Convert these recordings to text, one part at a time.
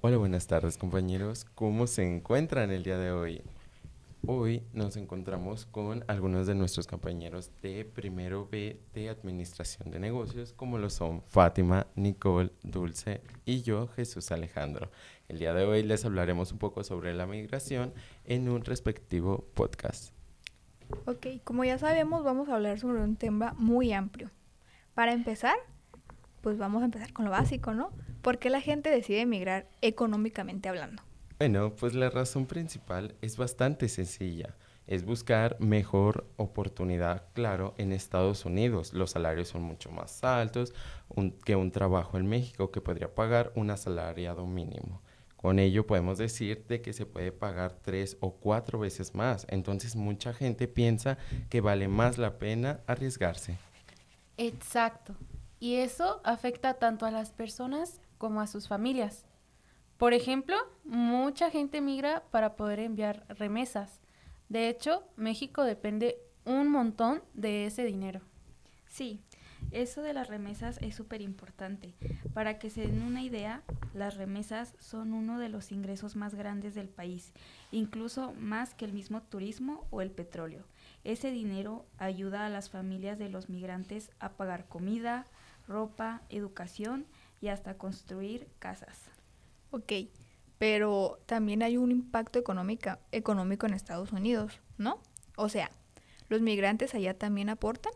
Hola, buenas tardes compañeros. ¿Cómo se encuentran el día de hoy? Hoy nos encontramos con algunos de nuestros compañeros de primero B de Administración de Negocios, como lo son Fátima, Nicole, Dulce y yo, Jesús Alejandro. El día de hoy les hablaremos un poco sobre la migración en un respectivo podcast. Ok, como ya sabemos, vamos a hablar sobre un tema muy amplio. Para empezar, pues vamos a empezar con lo básico, ¿no? ¿Por qué la gente decide emigrar económicamente hablando? Bueno, pues la razón principal es bastante sencilla. Es buscar mejor oportunidad, claro, en Estados Unidos. Los salarios son mucho más altos que un trabajo en México que podría pagar un asalariado mínimo. Con ello podemos decir de que se puede pagar 3 o 4 veces más. Entonces mucha gente piensa que vale más la pena arriesgarse. Exacto. Y eso afecta tanto a las personas como a sus familias. Por ejemplo, mucha gente migra para poder enviar remesas. De hecho, México depende un montón de ese dinero. Sí, eso de las remesas es súper importante. Para que se den una idea, las remesas son uno de los ingresos más grandes del país, incluso más que el mismo turismo o el petróleo. Ese dinero ayuda a las familias de los migrantes a pagar comida, ropa, educación y hasta construir casas. Ok, pero también hay un impacto económico en Estados Unidos, ¿no? O sea, ¿los migrantes allá también aportan?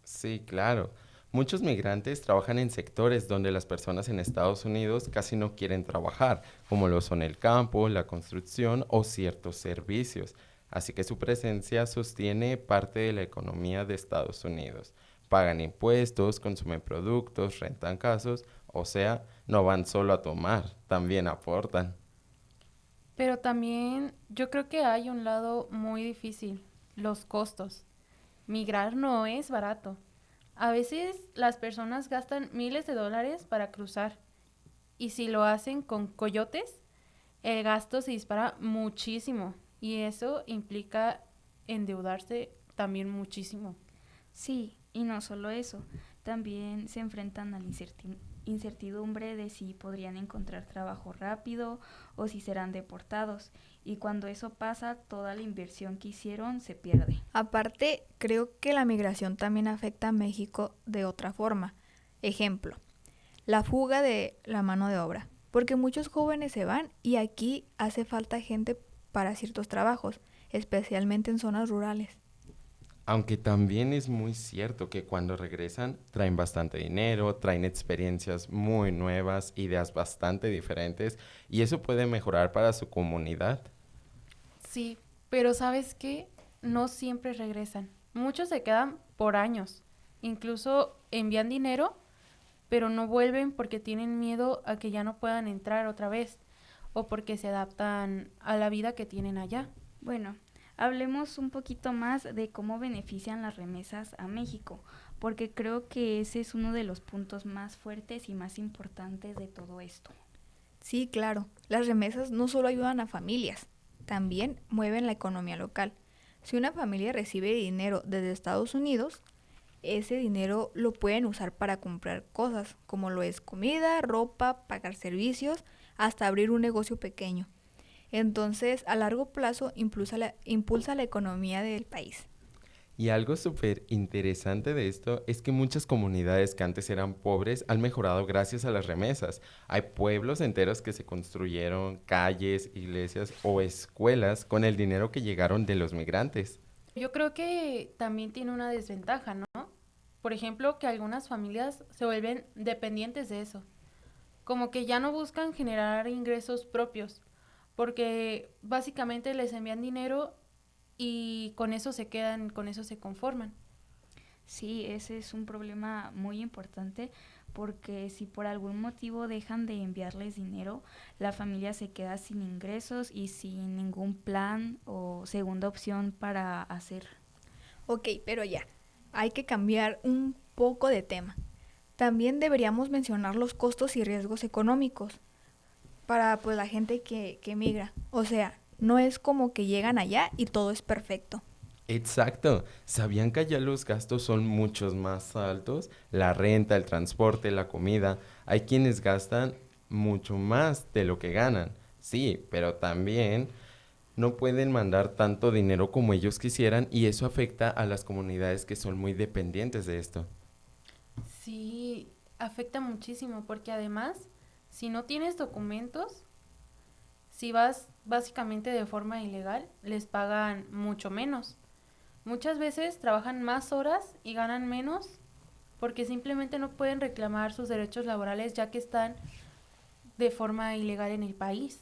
Sí, claro. Muchos migrantes trabajan en sectores donde las personas en Estados Unidos casi no quieren trabajar, como lo son el campo, la construcción o ciertos servicios. Así que su presencia sostiene parte de la economía de Estados Unidos. Pagan impuestos, consumen productos, rentan casas, o sea, no van solo a tomar, también aportan. Pero también yo creo que hay un lado muy difícil, los costos. Migrar no es barato. A veces las personas gastan miles de dólares para cruzar y si lo hacen con coyotes, el gasto se dispara muchísimo y eso implica endeudarse también muchísimo. Sí, y no solo eso, también se enfrentan a la incertidumbre de si podrían encontrar trabajo rápido o si serán deportados. Y cuando eso pasa, toda la inversión que hicieron se pierde. Aparte, creo que la migración también afecta a México de otra forma. Ejemplo, la fuga de la mano de obra, porque muchos jóvenes se van y aquí hace falta gente para ciertos trabajos, especialmente en zonas rurales. Aunque también es muy cierto que cuando regresan traen bastante dinero, traen experiencias muy nuevas, ideas bastante diferentes y eso puede mejorar para su comunidad. Sí, pero ¿sabes qué? No siempre regresan. Muchos se quedan por años. Incluso envían dinero, pero no vuelven porque tienen miedo a que ya no puedan entrar otra vez o porque se adaptan a la vida que tienen allá. Bueno, hablemos un poquito más de cómo benefician las remesas a México, porque creo que ese es uno de los puntos más fuertes y más importantes de todo esto. Sí, claro, las remesas no solo ayudan a familias, también mueven la economía local. Si una familia recibe dinero desde Estados Unidos, ese dinero lo pueden usar para comprar cosas, como lo es comida, ropa, pagar servicios, hasta abrir un negocio pequeño. Entonces, a largo plazo, impulsa la economía del país. Y algo súper interesante de esto es que muchas comunidades que antes eran pobres han mejorado gracias a las remesas. Hay pueblos enteros que se construyeron, calles, iglesias o escuelas con el dinero que llegaron de los migrantes. Yo creo que también tiene una desventaja, ¿no? Por ejemplo, que algunas familias se vuelven dependientes de eso. Como que ya no buscan generar ingresos propios, porque básicamente les envían dinero y con eso se quedan, con eso se conforman. Sí, ese es un problema muy importante porque si por algún motivo dejan de enviarles dinero, la familia se queda sin ingresos y sin ningún plan o segunda opción para hacer. Ok, pero ya, hay que cambiar un poco de tema. También deberíamos mencionar los costos y riesgos económicos para pues la gente que migra. O sea, no es como que llegan allá y todo es perfecto. Exacto. ¿Sabían que allá los gastos son muchos más altos? La renta, el transporte, la comida. Hay quienes gastan mucho más de lo que ganan. Sí, pero también no pueden mandar tanto dinero como ellos quisieran y eso afecta a las comunidades que son muy dependientes de esto. Sí, afecta muchísimo porque además, si no tienes documentos, si vas básicamente de forma ilegal, les pagan mucho menos. Muchas veces trabajan más horas y ganan menos porque simplemente no pueden reclamar sus derechos laborales ya que están de forma ilegal en el país.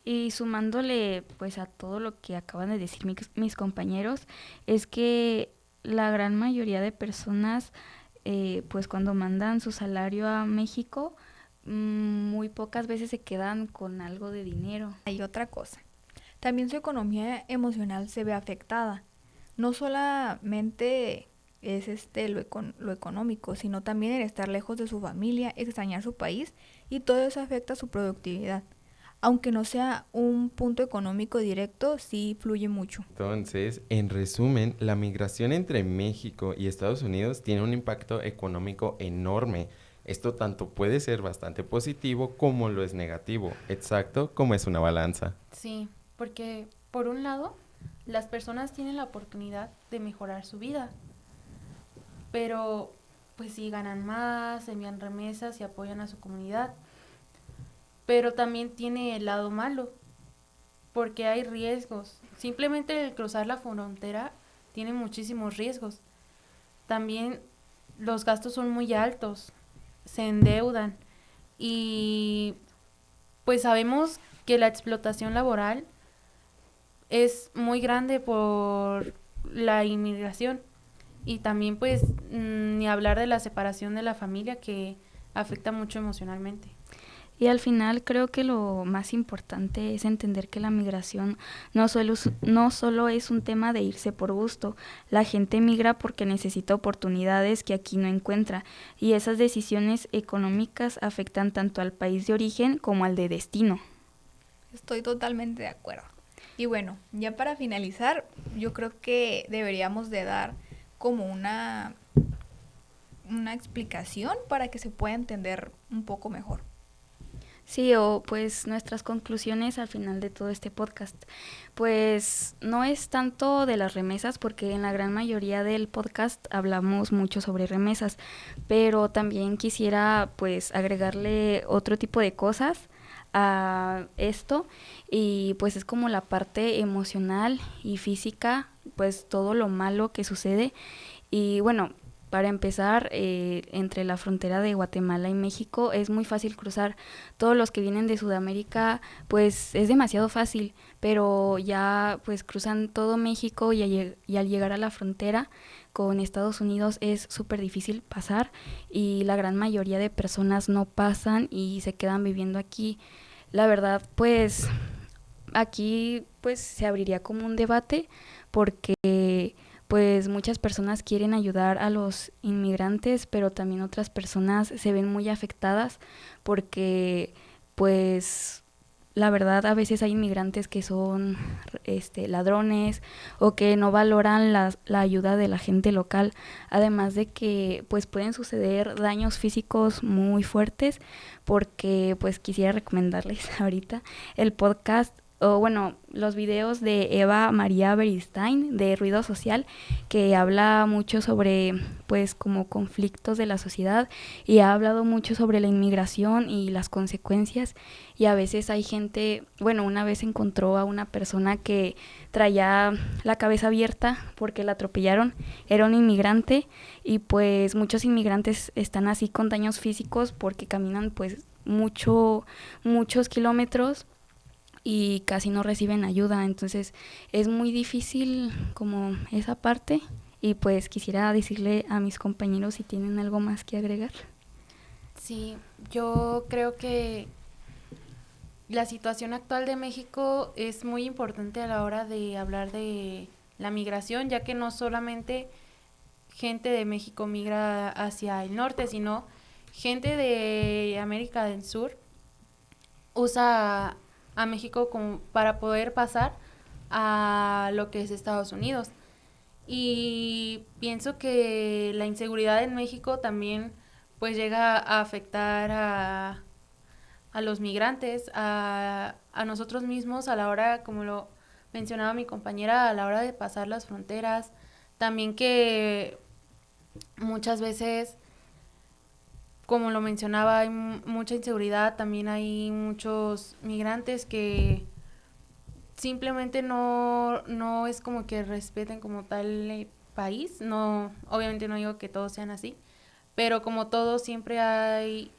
Y sumándole pues a todo lo que acaban de decir mis compañeros, es que la gran mayoría de personas pues cuando mandan su salario a México, muy pocas veces se quedan con algo de dinero. Hay otra cosa. También su economía emocional se ve afectada. No solamente es lo económico, sino también el estar lejos de su familia, extrañar su país y todo eso afecta su productividad. Aunque no sea un punto económico directo, sí fluye mucho. Entonces, en resumen, la migración entre México y Estados Unidos tiene un impacto económico enorme. Esto tanto puede ser bastante positivo como lo es negativo, exacto como es una balanza. Sí, porque por un lado, las personas tienen la oportunidad de mejorar su vida, pero pues sí ganan más, envían remesas y apoyan a su comunidad. Pero también tiene el lado malo, porque hay riesgos. Simplemente el cruzar la frontera tiene muchísimos riesgos. También los gastos son muy altos, se endeudan y pues sabemos que la explotación laboral es muy grande por la inmigración y también pues ni hablar de la separación de la familia que afecta mucho emocionalmente. Y al final creo que lo más importante es entender que la migración no solo es un tema de irse por gusto. La gente migra porque necesita oportunidades que aquí no encuentra y esas decisiones económicas afectan tanto al país de origen como al de destino. Estoy totalmente de acuerdo. Y bueno, ya para finalizar, yo creo que deberíamos de dar como una explicación para que se pueda entender un poco mejor. Sí, o pues nuestras conclusiones al final de todo este podcast. Pues no es tanto de las remesas, porque en la gran mayoría del podcast hablamos mucho sobre remesas, pero también quisiera pues agregarle otro tipo de cosas a esto y pues es como la parte emocional y física, pues todo lo malo que sucede y bueno, para empezar, entre la frontera de Guatemala y México es muy fácil cruzar. Todos los que vienen de Sudamérica, pues es demasiado fácil, pero ya pues cruzan todo México y al llegar a la frontera con Estados Unidos es súper difícil pasar y la gran mayoría de personas no pasan y se quedan viviendo aquí. La verdad, pues aquí pues se abriría como un debate porque pues muchas personas quieren ayudar a los inmigrantes, pero también otras personas se ven muy afectadas porque pues la verdad a veces hay inmigrantes que son ladrones o que no valoran la ayuda de la gente local, además de que pues pueden suceder daños físicos muy fuertes porque pues quisiera recomendarles ahorita el podcast o bueno, los videos de Eva María Beristain de Ruido Social, que habla mucho sobre pues como conflictos de la sociedad y ha hablado mucho sobre la inmigración y las consecuencias y a veces hay gente, bueno, una vez encontró a una persona que traía la cabeza abierta porque la atropellaron, era un inmigrante y pues muchos inmigrantes están así con daños físicos porque caminan pues muchos kilómetros y casi no reciben ayuda, entonces es muy difícil como esa parte y pues quisiera decirle a mis compañeros si tienen algo más que agregar. Sí, yo creo que la situación actual de México es muy importante a la hora de hablar de la migración, ya que no solamente gente de México migra hacia el norte, sino gente de América del Sur usa a México como para poder pasar a lo que es Estados Unidos. Y pienso que la inseguridad en México también pues llega a afectar a los migrantes, a nosotros mismos a la hora, como lo mencionaba mi compañera, a la hora de pasar las fronteras. También que muchas veces, como lo mencionaba, hay mucha inseguridad, también hay muchos migrantes que simplemente no es como que respeten como tal el país. No, obviamente no digo que todos sean así, pero como todo siempre hay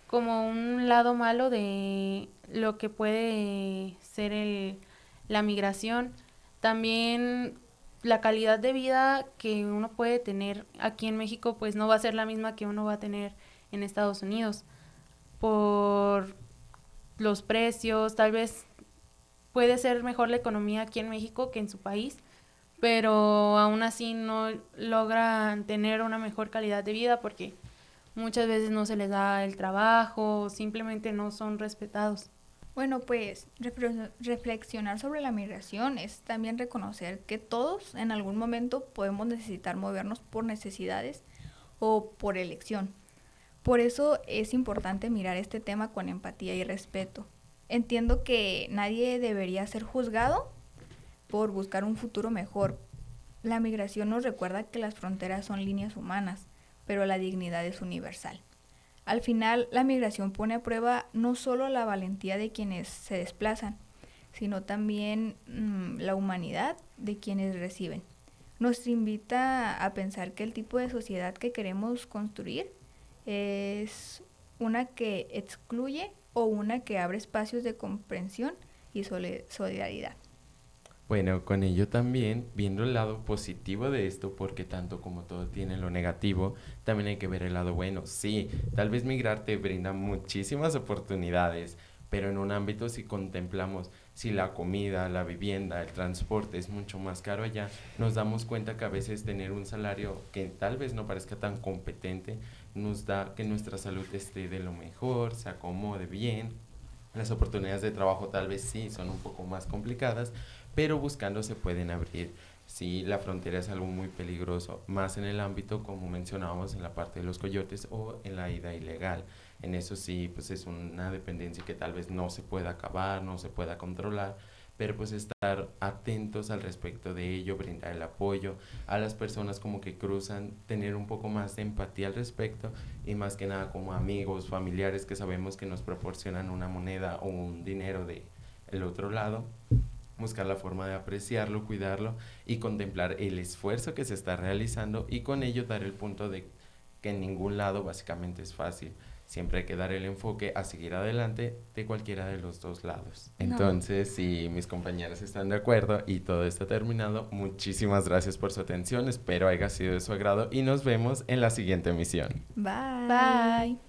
como un lado malo de lo que puede ser la migración. También la calidad de vida que uno puede tener aquí en México pues no va a ser la misma que uno va a tener en Estados Unidos por los precios. Tal vez puede ser mejor la economía aquí en México que en su país, pero aún así no logran tener una mejor calidad de vida porque muchas veces no se les da el trabajo, simplemente no son respetados. Bueno, pues reflexionar sobre la migración es también reconocer que todos en algún momento podemos necesitar movernos por necesidades o por elección. Por eso es importante mirar este tema con empatía y respeto. Entiendo que nadie debería ser juzgado por buscar un futuro mejor. La migración nos recuerda que las fronteras son líneas humanas, pero la dignidad es universal. Al final, la migración pone a prueba no solo la valentía de quienes se desplazan, sino también la humanidad de quienes reciben. Nos invita a pensar que el tipo de sociedad que queremos construir es una que excluye o una que abre espacios de comprensión y solidaridad. Bueno, con ello también, viendo el lado positivo de esto, porque tanto como todo tiene lo negativo, también hay que ver el lado bueno. Sí, tal vez migrar te brinda muchísimas oportunidades, pero en un ámbito si contemplamos si la comida, la vivienda, el transporte es mucho más caro allá, nos damos cuenta que a veces tener un salario que tal vez no parezca tan competente nos da que nuestra salud esté de lo mejor, se acomode bien. Las oportunidades de trabajo tal vez sí son un poco más complicadas, pero buscando se pueden abrir. Sí, la frontera es algo muy peligroso, más en el ámbito, como mencionábamos, en la parte de los coyotes o en la ida ilegal. En eso sí, pues es una dependencia que tal vez no se pueda acabar, no se pueda controlar, pero pues estar atentos al respecto de ello, brindar el apoyo a las personas como que cruzan, tener un poco más de empatía al respecto y más que nada como amigos, familiares que sabemos que nos proporcionan una moneda o un dinero de el otro lado, buscar la forma de apreciarlo, cuidarlo y contemplar el esfuerzo que se está realizando y con ello dar el punto de que en ningún lado básicamente es fácil. Siempre hay que dar el enfoque a seguir adelante de cualquiera de los dos lados. No. Entonces, si mis compañeras están de acuerdo y todo está terminado, muchísimas gracias por su atención. Espero haya sido de su agrado y nos vemos en la siguiente emisión. Bye. Bye.